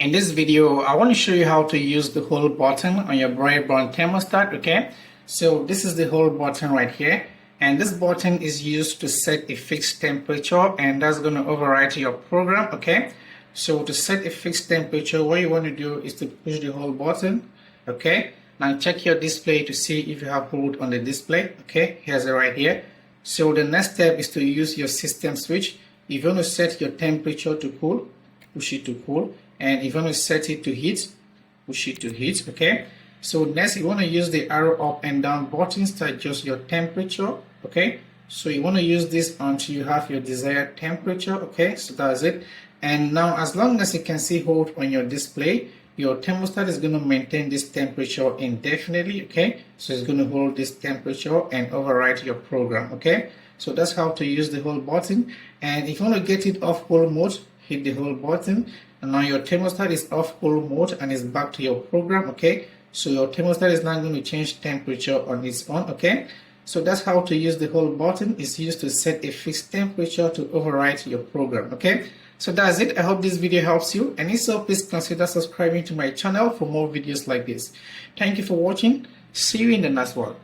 In this video, I want to show you how to use the hold button on your Braeburn thermostat, okay? So this is the hold button right here, and this button is used to set a fixed temperature, and that's going to override your program, okay? So to set a fixed temperature, what you want to do is to push the hold button, okay? Now check your display to see if you have hold on the display, okay? Here's it right here. So the next step is to use your system switch. If you want to set your temperature to cool, push it to cool, and if you want to set it to heat, push it to heat, okay? So next you want to use the arrow up and down buttons to adjust your temperature, okay? So you want to use this until you have your desired temperature, okay? So that's it. And now as long as you can see hold on your display, your thermostat is going to maintain this temperature indefinitely, okay? So it's going to hold this temperature and override your program, okay? So that's how to use the hold button. And if you want to get it off hold mode, hit the hold button, and now your thermostat is off hold mode and is back to your program, okay? So your thermostat is now going to change temperature on its own, okay? So that's how to use the hold button. It's used to set a fixed temperature to override your program, okay? So that's it. I hope this video helps you, and if so, please consider subscribing to my channel for more videos like this. Thank you for watching. See you in the next one.